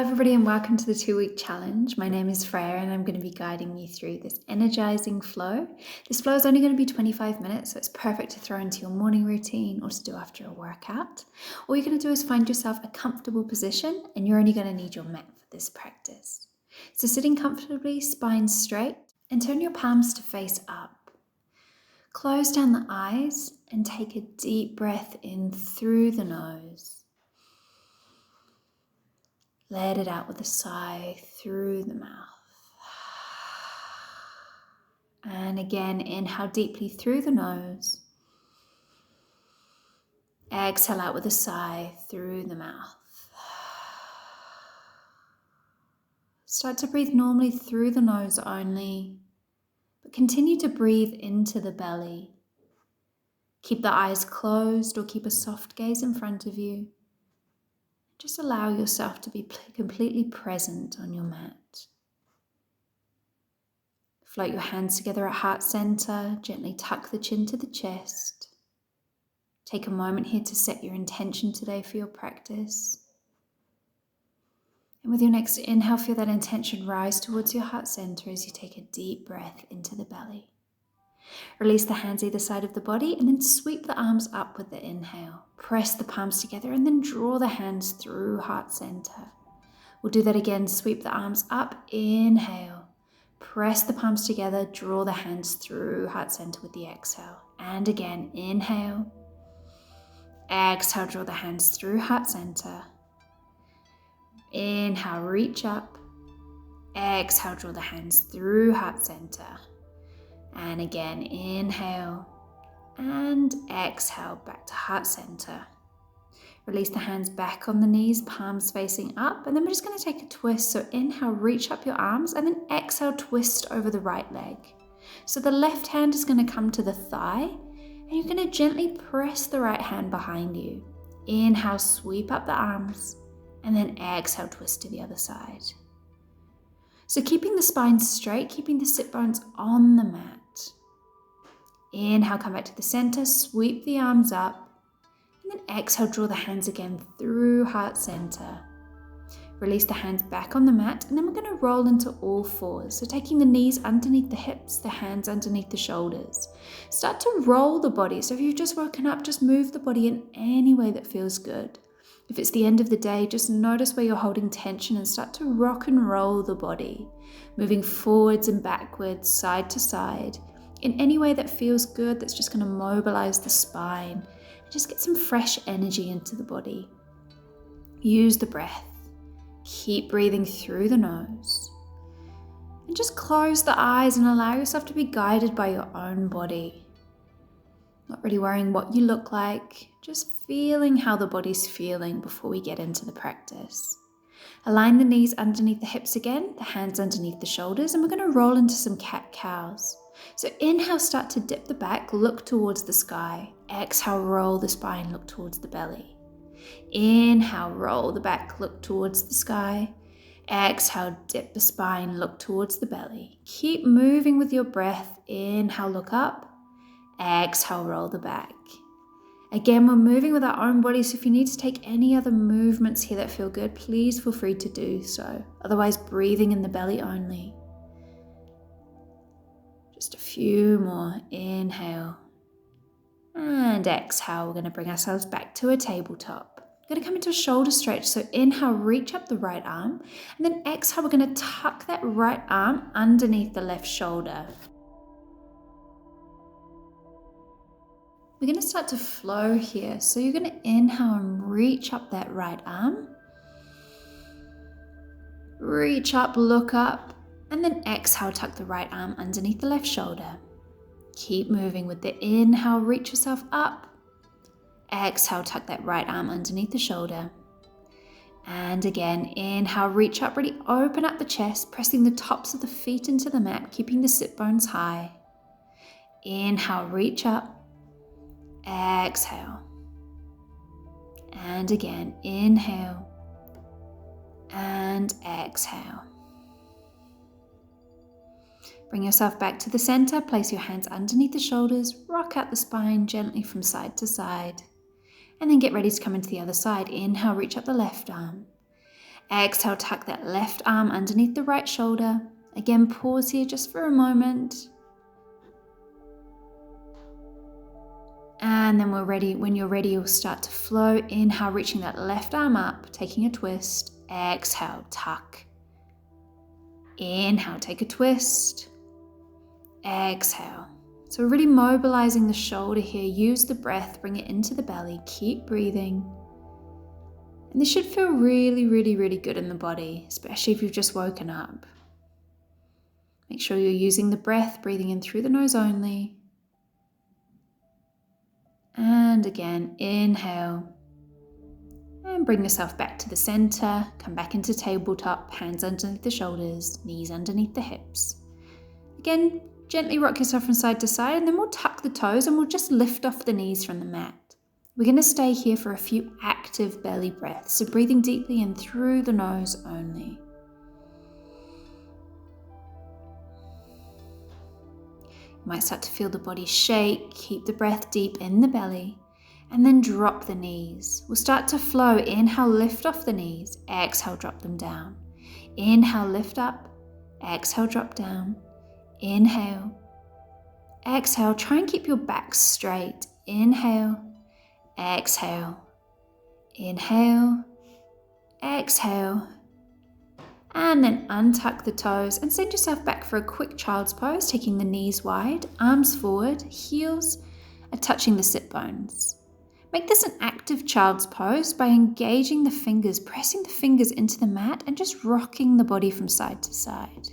everybody, and welcome to the 2-week challenge. My name is Freya and I'm going to be guiding you through this energizing flow. This flow is only going to be 25 minutes, so it's perfect to throw into your morning routine or to do after a workout. All you're going to do is find yourself a comfortable position, and you're only going to need your mat for this practice. So sitting comfortably, spine straight, and turn your palms to face up. Close down the eyes and take a deep breath in through the nose. Let it out with a sigh through the mouth. And again, inhale deeply through the nose. Exhale out with a sigh through the mouth. Start to breathe normally through the nose only, but continue to breathe into the belly. Keep the eyes closed or keep a soft gaze in front of you. Just allow yourself to be completely present on your mat. Float your hands together at heart center. Gently tuck the chin to the chest. Take a moment here to set your intention today for your practice. And with your next inhale, feel that intention rise towards your heart center as you take a deep breath into the belly. Release the hands either side of the body and then sweep the arms up with the inhale. Press the palms together and then draw the hands through heart center. We'll do that again. Sweep the arms up, inhale. Press the palms together, draw the hands through heart center with the exhale. And again, inhale. Exhale, draw the hands through heart center. Inhale, reach up. Exhale, draw the hands through heart center. And again, inhale and exhale back to heart center. Release the hands back on the knees, palms facing up, and then we're just going to take a twist. So inhale, reach up your arms, and then exhale, twist over the right leg. So the left hand is going to come to the thigh, and you're going to gently press the right hand behind you. Inhale, sweep up the arms, and then exhale, twist to the other side. So keeping the spine straight, keeping the sit bones on the mat. Inhale, come back to the center, sweep the arms up, and then exhale, draw the hands again through heart center. Release the hands back on the mat, and then we're going to roll into all fours. So taking the knees underneath the hips, the hands underneath the shoulders. Start to roll the body. So if you've just woken up, just move the body in any way that feels good. If it's the end of the day, just notice where you're holding tension and start to rock and roll the body, moving forwards and backwards, side to side, in any way that feels good, that's just going to mobilize the spine and just get some fresh energy into the body. Use the breath. Keep breathing through the nose. And just close the eyes and allow yourself to be guided by your own body. Not really worrying what you look like, just feeling how the body's feeling before we get into the practice. Align the knees underneath the hips again, the hands underneath the shoulders, and we're going to roll into some cat-cows. So inhale, start to dip the back, look towards the sky. Exhale, roll the spine, look towards the belly. Inhale, roll the back, look towards the sky. Exhale, dip the spine, look towards the belly. Keep moving with your breath. Inhale, look up. Exhale, roll the back. Again, we're moving with our own body, so if you need to take any other movements here that feel good, please feel free to do so. Otherwise, breathing in the belly only. Just a few more. Inhale. And exhale. We're going to bring ourselves back to a tabletop. We're going to come into a shoulder stretch. So inhale, reach up the right arm. And then exhale, we're going to tuck that right arm underneath the left shoulder. We're going to start to flow here. So you're going to inhale and reach up that right arm. Reach up, look up, and then exhale, tuck the right arm underneath the left shoulder. Keep moving with the inhale, reach yourself up. Exhale, tuck that right arm underneath the shoulder. And again, inhale, reach up, really open up the chest, pressing the tops of the feet into the mat, keeping the sit bones high. Inhale, reach up. Exhale. And again, inhale and exhale. Bring yourself back to the center, place your hands underneath the shoulders, rock out the spine gently from side to side, and then get ready to come into the other side. Inhale, reach up the left arm. Exhale, tuck that left arm underneath the right shoulder. Again, pause here just for a moment. And then when you're ready, you'll start to flow. Inhale, reaching that left arm up, taking a twist. Exhale, tuck. Inhale, take a twist. Exhale. So we're really mobilizing the shoulder here. Use the breath, bring it into the belly. Keep breathing. And this should feel really, really, really good in the body, especially if you've just woken up. Make sure you're using the breath, breathing in through the nose only. And again, inhale. And bring yourself back to the center. Come back into tabletop, hands underneath the shoulders, knees underneath the hips. Again, gently rock yourself from side to side, and then we'll tuck the toes and we'll just lift off the knees from the mat. We're going to stay here for a few active belly breaths, so breathing deeply in through the nose only. You might start to feel the body shake. Keep the breath deep in the belly, and then drop the knees. We'll start to flow. Inhale, lift off the knees. Exhale, drop them down. Inhale, lift up. Exhale, drop down. Inhale. Exhale, try and keep your back straight. Inhale. Exhale. Inhale. Exhale. And then untuck the toes and send yourself back for a quick child's pose, taking the knees wide, arms forward, heels are touching the sit bones. Make this an active child's pose by engaging the fingers, pressing the fingers into the mat and just rocking the body from side to side.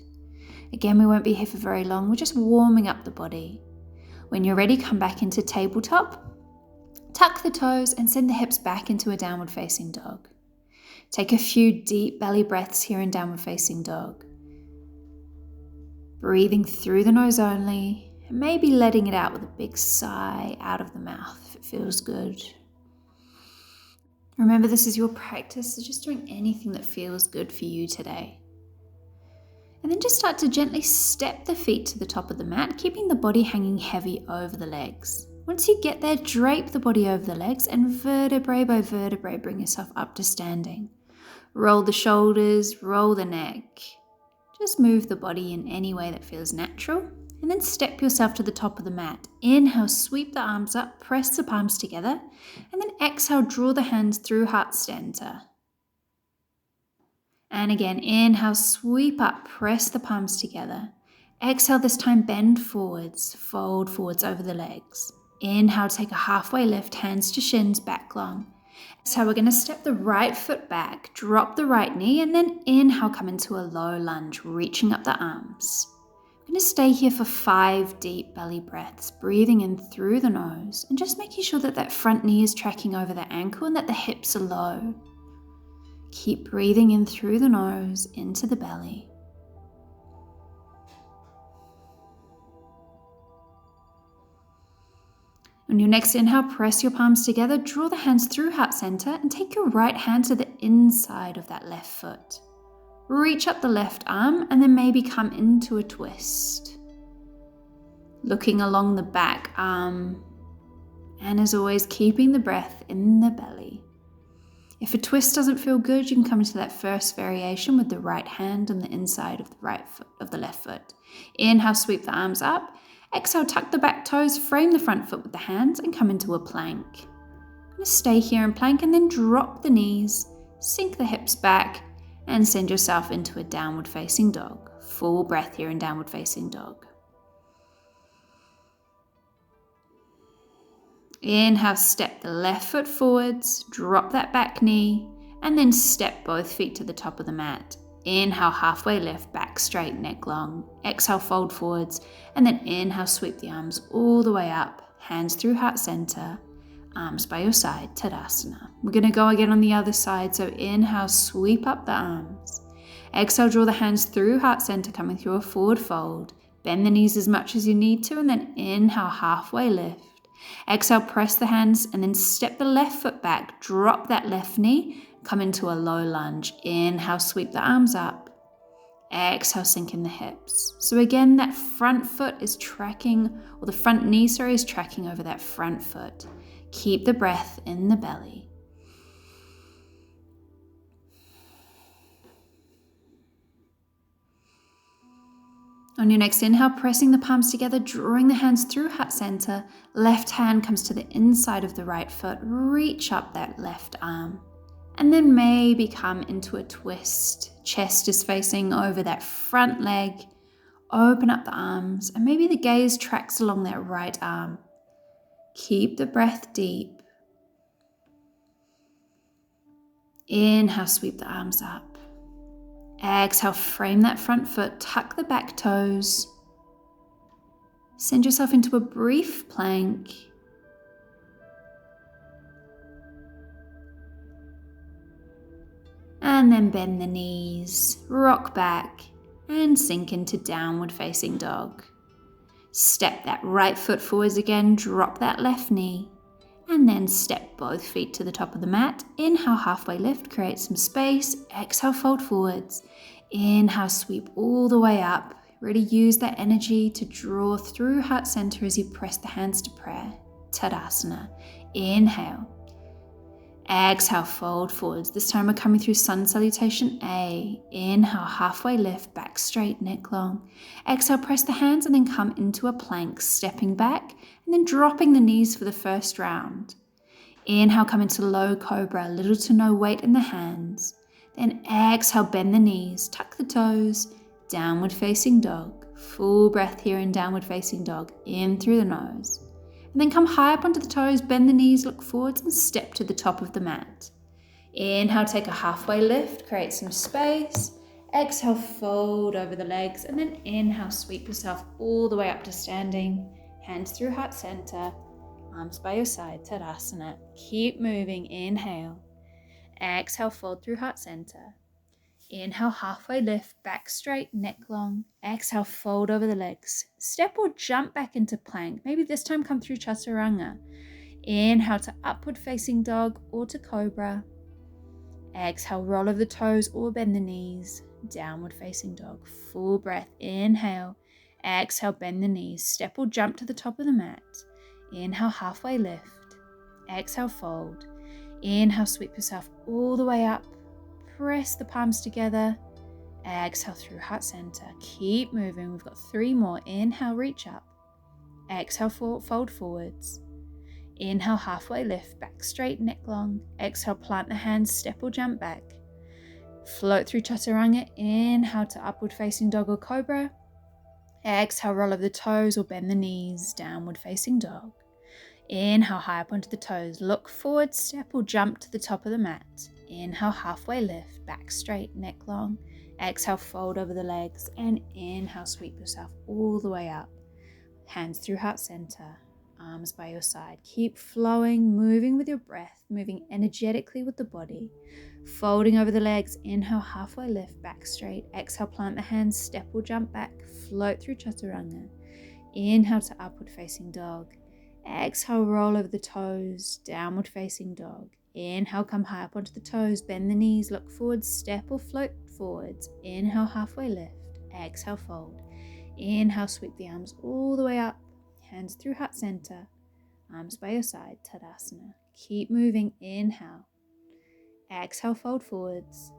Again, we won't be here for very long. We're just warming up the body. When you're ready, come back into tabletop. Tuck the toes and send the hips back into a downward facing dog. Take a few deep belly breaths here in downward facing dog. Breathing through the nose only, and maybe letting it out with a big sigh out of the mouth if it feels good. Remember, this is your practice, so just doing anything that feels good for you today. And then just start to gently step the feet to the top of the mat, keeping the body hanging heavy over the legs. Once you get there, drape the body over the legs and vertebrae by vertebrae, bring yourself up to standing. Roll the shoulders, roll the neck. Just move the body in any way that feels natural. And then step yourself to the top of the mat. Inhale, sweep the arms up, press the palms together. And then exhale, draw the hands through heart center. And again, inhale, sweep up, press the palms together. Exhale, this time bend forwards, fold forwards over the legs. Inhale, take a halfway lift, hands to shins, back long. So we're going to step the right foot back, drop the right knee, and then inhale, come into a low lunge, reaching up the arms. We're going to stay here for 5 deep belly breaths, breathing in through the nose, and just making sure that that front knee is tracking over the ankle and that the hips are low. Keep breathing in through the nose, into the belly. On your next inhale, press your palms together, draw the hands through heart center, and take your right hand to the inside of that left foot. Reach up the left arm and then maybe come into a twist. Looking along the back arm, and as always, keeping the breath in the belly. If a twist doesn't feel good, you can come into that first variation with the right hand on the inside of the right foot, of the left foot. Inhale, sweep the arms up. Exhale, tuck the back toes, frame the front foot with the hands, and come into a plank. I'm going to stay here in plank and then drop the knees, sink the hips back, and send yourself into a downward facing dog. Full breath here in downward facing dog. Inhale, step the left foot forwards, drop that back knee, and then step both feet to the top of the mat. Inhale, halfway lift, back straight, neck long. Exhale, fold forwards, and then inhale, sweep the arms all the way up, hands through heart center, arms by your side, Tadasana. We're going to go again on the other side, so inhale, sweep up the arms. Exhale, draw the hands through heart center, coming through a forward fold. Bend the knees as much as you need to, and then inhale, halfway lift. Exhale, press the hands, and then step the left foot back, drop that left knee, come into a low lunge. Inhale, sweep the arms up. Exhale, sink in the hips. So again, that front foot is tracking, or the front knee, is tracking over that front foot. Keep the breath in the belly. On your next inhale, pressing the palms together, drawing the hands through heart center. Left hand comes to the inside of the right foot. Reach up that left arm. And then maybe come into a twist. Chest is facing over that front leg. Open up the arms, and maybe the gaze tracks along that right arm. Keep the breath deep. Inhale, sweep the arms up. Exhale, frame that front foot, tuck the back toes. Send yourself into a brief plank. And then bend the knees, rock back, and sink into downward facing dog. Step that right foot forwards again, drop that left knee, and then step both feet to the top of the mat. Inhale, halfway lift, create some space. Exhale, fold forwards. Inhale, sweep all the way up. Really use that energy to draw through heart center as you press the hands to prayer. Tadasana. Inhale. Exhale, fold forwards. This time we're coming through sun salutation A. Inhale, halfway lift, back straight, neck long. Exhale, press the hands and then come into a plank, stepping back and then dropping the knees for the first round. Inhale, come into low cobra, little to no weight in the hands. Then exhale, bend the knees, tuck the toes, downward facing dog. Full breath here in downward facing dog, in through the nose. And then come high up onto the toes, bend the knees, look forwards and step to the top of the mat. Inhale, take a halfway lift, create some space. Exhale, fold over the legs, and then inhale, sweep yourself all the way up to standing. Hands through heart center, arms by your side, Tadasana. Keep moving, inhale. Exhale, fold through heart center. Inhale, halfway lift, back straight, neck long. Exhale, fold over the legs. Step or jump back into plank. Maybe this time come through chaturanga. Inhale to upward facing dog or to cobra. Exhale, roll over the toes or bend the knees. Downward facing dog. Full breath. Inhale. Exhale, bend the knees. Step or jump to the top of the mat. Inhale, halfway lift. Exhale, fold. Inhale, sweep yourself all the way up. Press the palms together. Exhale through heart center. Keep moving. We've got 3 more. Inhale, reach up. Exhale, fold forwards. Inhale, halfway lift, back straight, neck long. Exhale, plant the hands, step or jump back. Float through chaturanga. Inhale to upward facing dog or cobra. Exhale, roll over the toes or bend the knees, downward facing dog. Inhale, high up onto the toes. Look forward, step or jump to the top of the mat. Inhale, halfway lift, back straight, neck long. Exhale, fold over the legs, and inhale, sweep yourself all the way up. Hands through heart center, arms by your side. Keep flowing, moving with your breath, moving energetically with the body. Folding over the legs, inhale, halfway lift, back straight. Exhale, plant the hands, step or jump back, float through chaturanga. Inhale to upward facing dog. Exhale, roll over the toes, downward facing dog. Inhale, come high up onto the toes, bend the knees, look forwards, step or float forwards. Inhale, halfway lift. Exhale, fold. Inhale, sweep the arms all the way up, hands through heart center, arms by your side, Tadasana. Keep moving, inhale. Exhale, fold forwards.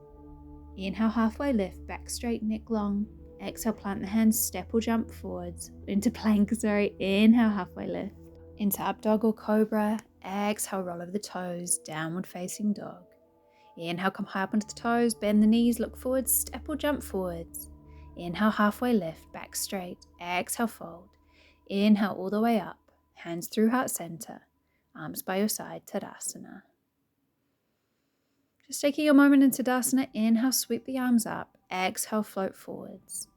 Inhale, halfway lift, back straight, neck long. Exhale, plant the hands, step or jump forwards, into plank, Inhale, halfway lift. Into up dog or cobra. Exhale, roll over the toes, downward facing dog. Inhale, come high up onto the toes, bend the knees, look forwards, step or jump forwards. Inhale, halfway lift, back straight. Exhale, fold. Inhale, all the way up, hands through heart center, arms by your side, Tadasana. Just taking a moment in Tadasana, inhale, sweep the arms up. Exhale, float forwards.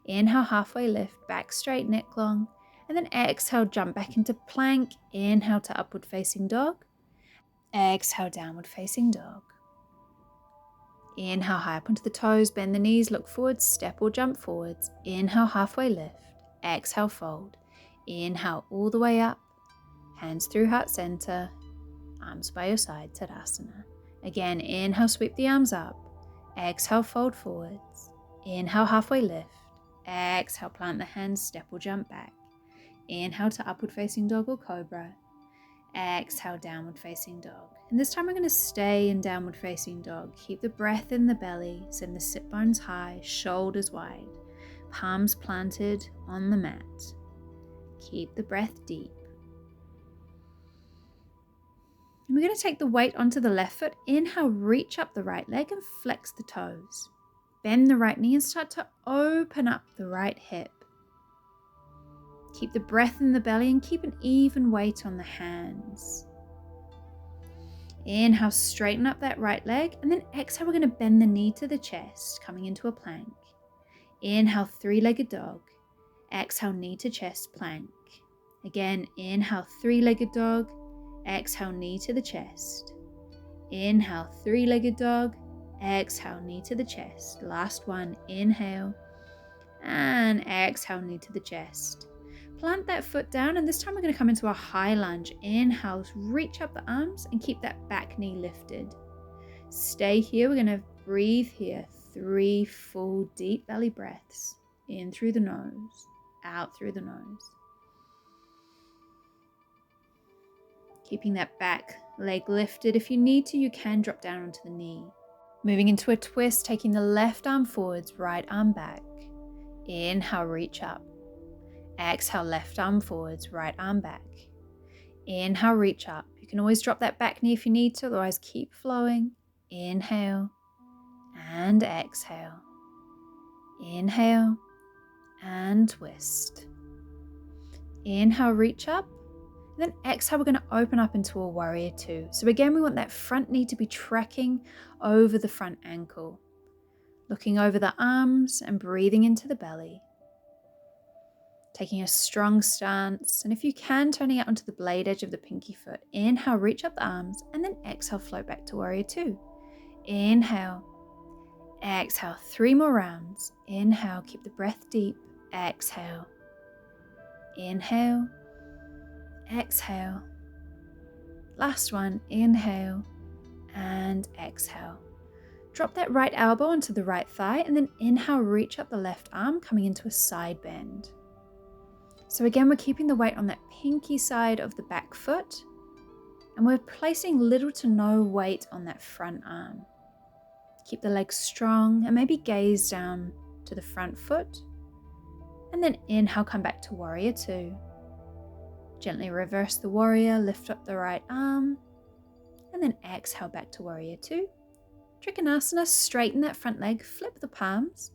Inhale, halfway lift, back straight, neck long. And then exhale, jump back into plank. Inhale to upward facing dog. Exhale, downward facing dog. Inhale, high up onto the toes, bend the knees, look forwards, step or jump forwards. Inhale, halfway lift. Exhale, fold. Inhale, all the way up. Hands through heart center. Arms by your side, Tadasana. Again, inhale, sweep the arms up. Exhale, fold forwards. Inhale, halfway lift. Exhale, plant the hands, step or jump back. Inhale to upward facing dog or cobra. Exhale, downward facing dog. And this time we're going to stay in downward facing dog. Keep the breath in the belly, send the sit bones high, shoulders wide. palms planted on the mat. Keep the breath deep. And we're going to take the weight onto the left foot. Inhale, reach up the right leg and flex the toes. Bend the right knee and start to open up the right hip. Keep the breath in the belly and keep an even weight on the hands. Inhale, straighten up that right leg, and then exhale, we're going to bend the knee to the chest, coming into a plank. Inhale, three-legged dog. Exhale, knee to chest, plank. Again, inhale, three-legged dog. Exhale, knee to the chest. Inhale, three-legged dog. Exhale, knee to the chest. Last one, inhale. And exhale, knee to the chest. Plant that foot down, and this time we're going to come into a high lunge. Inhale, reach up the arms and keep that back knee lifted. Stay here. We're going to breathe here. 3 full deep belly breaths. In through the nose, out through the nose. Keeping that back leg lifted. If you need to, you can drop down onto the knee. Moving into a twist, taking the left arm forwards, right arm back. Inhale, reach up. Exhale, left arm forwards, right arm back. Inhale, reach up. You can always drop that back knee if you need to, otherwise keep flowing. Inhale and exhale. Inhale and twist. Inhale, reach up. And then exhale, we're going to open up into a warrior two. So again, we want that front knee to be tracking over the front ankle. Looking over the arms and breathing into the belly. Taking a strong stance, and if you can, turning out onto the blade edge of the pinky foot. Inhale, reach up the arms, and then exhale, float back to warrior two. Inhale, exhale, 3 more rounds. Inhale, keep the breath deep. Exhale, inhale, exhale. Last one, inhale and exhale. Drop that right elbow onto the right thigh, and then inhale, reach up the left arm, coming into a side bend. So again, we're keeping the weight on that pinky side of the back foot, and we're placing little to no weight on that front arm. Keep the legs strong and maybe gaze down to the front foot, and then inhale, come back to warrior two. Gently reverse the warrior, lift up the right arm, and then exhale back to warrior two. Trikonasana, straighten that front leg, flip the palms,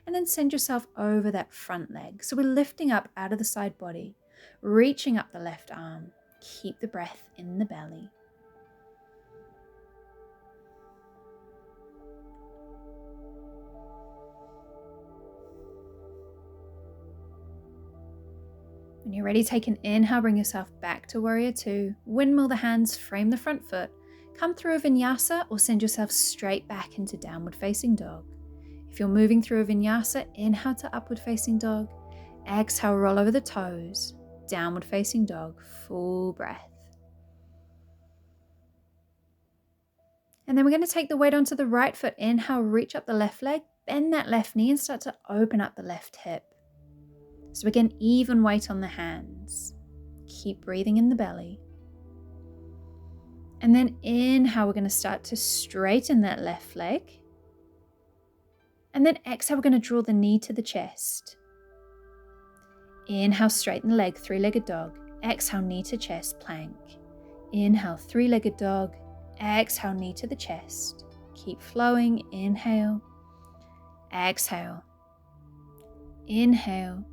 and then send yourself over that front leg. So we're lifting up out of the side body, reaching up the left arm. Keep the breath in the belly. When you're ready, take an inhale, bring yourself back to warrior two. Windmill the hands, frame the front foot. Come through a vinyasa or send yourself straight back into downward facing dog. If you're moving through a vinyasa, inhale to upward facing dog. Exhale, roll over the toes. Downward facing dog, full breath. And then we're going to take the weight onto the right foot. Inhale, reach up the left leg, bend that left knee and start to open up the left hip. So again, even weight on the hands. Keep breathing in the belly. And then inhale, we're going to start to straighten that left leg. And then exhale, we're going to draw the knee to the chest. Inhale, straighten the leg, 3-legged dog. Exhale, knee to chest, plank. Inhale, 3-legged dog. Exhale, knee to the chest. Keep flowing. Inhale, exhale, inhale,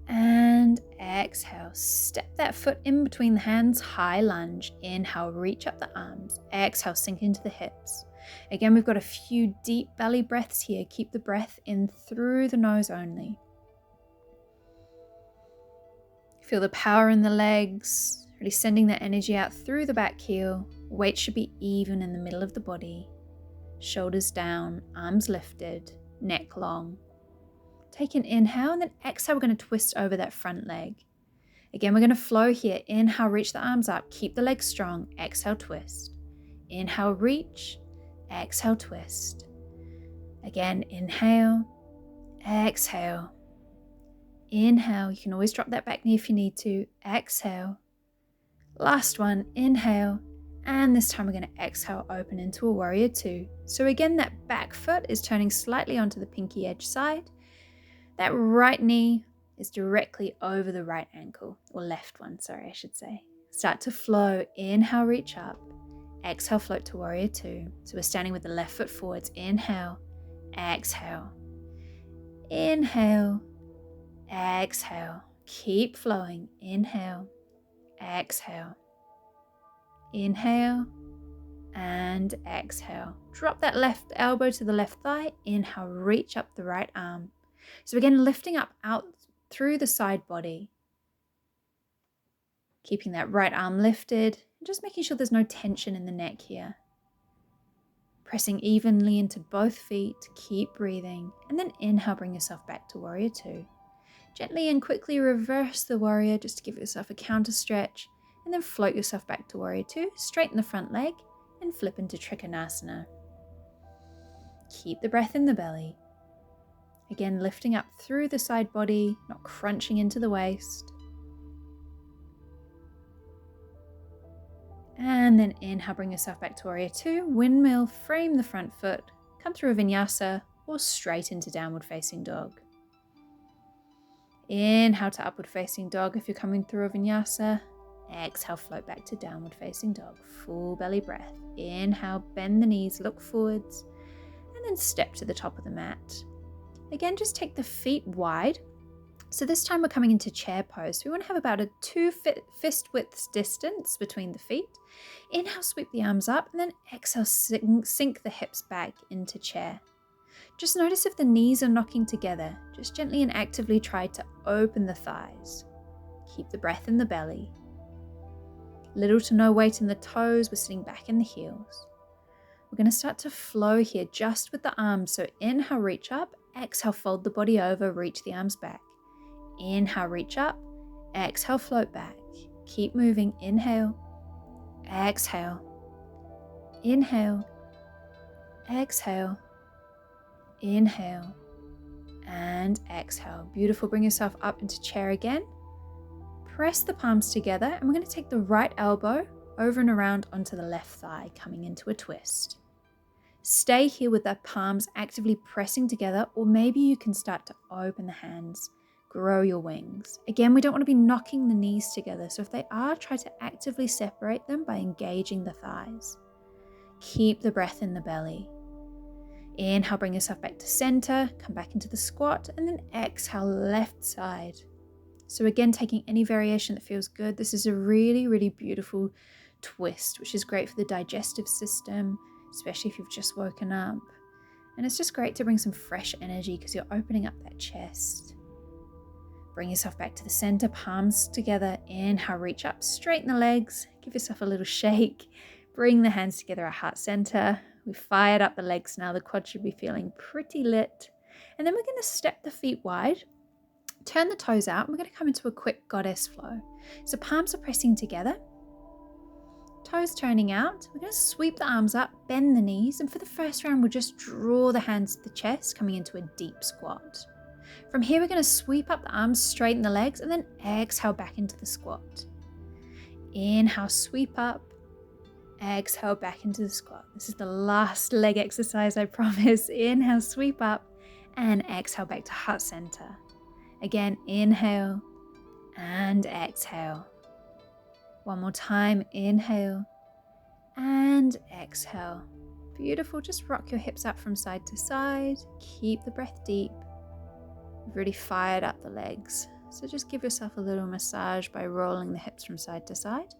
and exhale. Step that foot in between the hands, high lunge. Inhale, reach up the arms. Exhale, sink into the hips. Again, we've got a few deep belly breaths here. Keep the breath in through the nose only. Feel the power in the legs, really sending that energy out through the back heel. Weight should be even in the middle of the body. Shoulders down, arms lifted, neck long. Take an inhale, and then exhale, we're going to twist over that front leg. Again, we're going to flow here. Inhale, reach the arms up. Keep the legs strong. Exhale, twist. Inhale, reach. Exhale, twist. Again, inhale, exhale. Inhale, you can always drop that back knee if you need to. Exhale. Last one, inhale. And this time we're going to exhale, open into a warrior two. So again, that back foot is turning slightly onto the pinky edge side. That right knee is directly over the right ankle, or left one, sorry, I should say. Start to flow. Inhale, reach up. Exhale, float to warrior two. So we're standing with the left foot forwards. Inhale, exhale. Inhale, exhale. Keep flowing. Inhale, exhale. Inhale and exhale. Drop that left elbow to the left thigh. Inhale, reach up the right arm. So again, lifting up out through the side body. Keeping that right arm lifted, and just making sure there's no tension in the neck here. Pressing evenly into both feet, keep breathing, and then inhale, bring yourself back to warrior two. Gently and quickly reverse the warrior just to give yourself a counter stretch, and then float yourself back to warrior two, straighten the front leg, and flip into trikonasana. Keep the breath in the belly. Again, lifting up through the side body, not crunching into the waist. And then inhale, bring yourself back to warrior two, windmill, frame the front foot, come through a vinyasa or straight into downward facing dog. Inhale to upward facing dog if you're coming through a vinyasa. Exhale, float back to downward facing dog. Full belly breath. Inhale, bend the knees, look forwards, and then step to the top of the mat. Again, just take the feet wide. So this time we're coming into chair pose. We want to have about a 2 fist widths distance between the feet. Inhale, sweep the arms up, and then exhale, sink the hips back into chair. Just notice if the knees are knocking together. Just gently and actively try to open the thighs. Keep the breath in the belly. Little to no weight in the toes. We're sitting back in the heels. We're going to start to flow here just with the arms. So inhale, reach up. Exhale, fold the body over, reach the arms back. Inhale, reach up. Exhale, float back. Keep moving. Inhale. Exhale. Inhale. Exhale. Inhale. And exhale. Beautiful. Bring yourself up into chair again. Press the palms together, and we're going to take the right elbow over and around onto the left thigh, coming into a twist. Stay here with the palms actively pressing together, or maybe you can start to open the hands, grow your wings. Again, we don't want to be knocking the knees together, so if they are, try to actively separate them by engaging the thighs. Keep the breath in the belly. Inhale, bring yourself back to center, come back into the squat, and then exhale, left side. So again, taking any variation that feels good. This is a really, really beautiful twist, which is great for the digestive system, especially if you've just woken up. And it's just great to bring some fresh energy because you're opening up that chest. Bring yourself back to the center, palms together. Inhale, reach up, straighten the legs, give yourself a little shake. Bring the hands together at heart center. We've fired up the legs now. The quad should be feeling pretty lit. And then we're going to step the feet wide. Turn the toes out, and we're going to come into a quick goddess flow. So palms are pressing together, toes turning out. We're going to sweep the arms up, bend the knees, and for the first round, we'll just draw the hands to the chest, coming into a deep squat. From here, we're going to sweep up the arms, straighten the legs, and then exhale back into the squat. Inhale, sweep up, exhale back into the squat. This is the last leg exercise, I promise. Inhale, sweep up, and exhale back to heart center. Again, inhale and exhale. One more time, inhale and exhale. Beautiful, just rock your hips up from side to side. Keep the breath deep. You've really fired up the legs. So just give yourself a little massage by rolling the hips from side to side.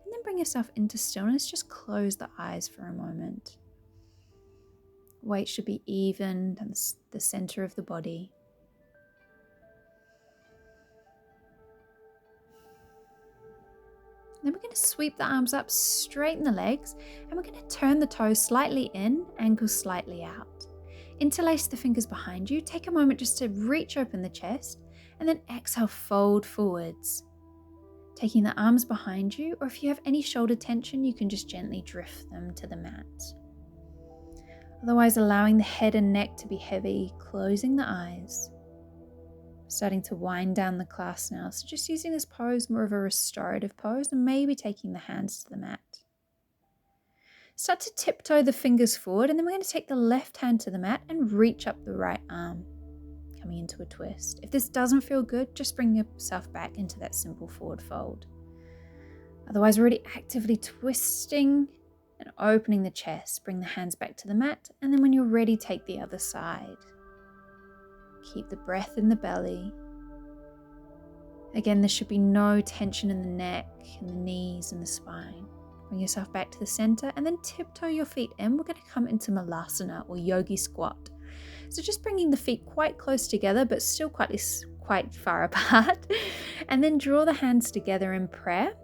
And then bring yourself into stillness. Just close the eyes for a moment. Weight should be even down the center of the body. Then we're going to sweep the arms up, straighten the legs, and we're going to turn the toes slightly in, ankles slightly out. Interlace the fingers behind you. Take a moment just to reach open the chest, and then exhale, fold forwards. Taking the arms behind you, or if you have any shoulder tension, you can just gently drift them to the mat. Otherwise, allowing the head and neck to be heavy, closing the eyes. Starting to wind down the class now, so just using this pose more of a restorative pose and maybe taking the hands to the mat. Start to tiptoe the fingers forward, and then we're going to take the left hand to the mat and reach up the right arm. Come coming into a twist. If this doesn't feel good, just bring yourself back into that simple forward fold. Otherwise, we're already actively twisting and opening the chest. Bring the hands back to the mat, and then when you're ready, take the other side. Keep the breath in the belly. Again, there should be no tension in the neck and the knees and the spine. Bring yourself back to the center and then tiptoe your feet in. We're going to come into malasana or yogi squat. So just bringing the feet quite close together, but still quite far apart. And then draw the hands together in prayer.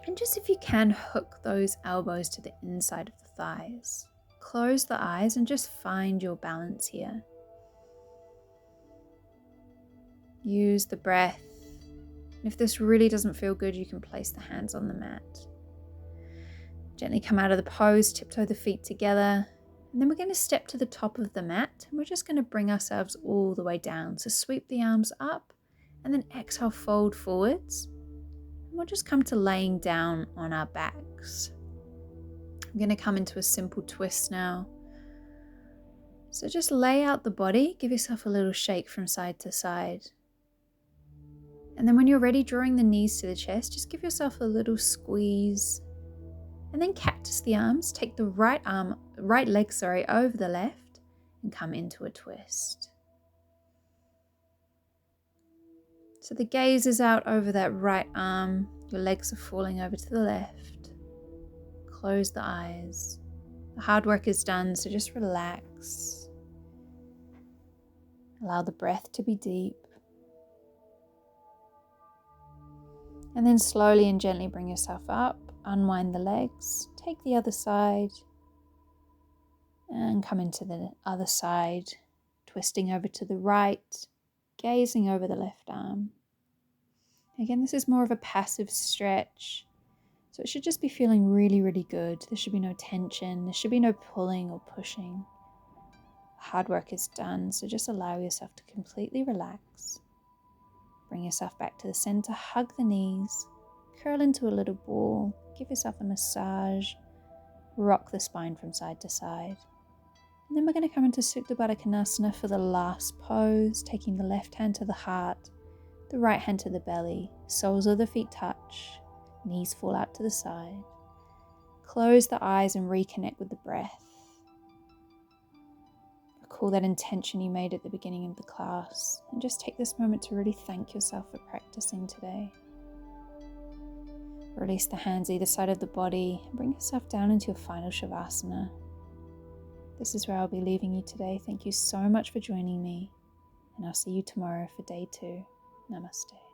And just if you can, hook those elbows to the inside of the thighs. Close the eyes and just find your balance here. Use the breath. If this really doesn't feel good, you can place the hands on the mat. Gently come out of the pose, tiptoe the feet together, and then we're going to step to the top of the mat, and we're just going to bring ourselves all the way down. So sweep the arms up, and then exhale, fold forwards. And we'll just come to laying down on our backs. I'm going to come into a simple twist now. So just lay out the body, give yourself a little shake from side to side. And then when you're ready, drawing the knees to the chest, just give yourself a little squeeze. And then cactus the arms, take the right leg over the left and come into a twist. So the gaze is out over that right arm, your legs are falling over to the left. Close the eyes. The hard work is done, so just relax. Allow the breath to be deep. And then slowly and gently bring yourself up, unwind the legs, take the other side, and come into the other side, twisting over to the right, gazing over the left arm. Again, this is more of a passive stretch, so it should just be feeling really, really good. There should be no tension, there should be no pulling or pushing. Hard work is done, so just allow yourself to completely relax. Bring yourself back to the center, hug the knees, curl into a little ball, give yourself a massage, rock the spine from side to side. And then we're going to come into Supta Baddha Konasana for the last pose, taking the left hand to the heart, the right hand to the belly, soles of the feet touch, knees fall out to the side. Close the eyes and reconnect with the breath. Recall that intention you made at the beginning of the class, and just take this moment to really thank yourself for practicing today. Release the hands either side of the body and bring yourself down into your final shavasana. This is where I'll be leaving you today. Thank you so much for joining me, and I'll see you tomorrow for day 2. Namaste.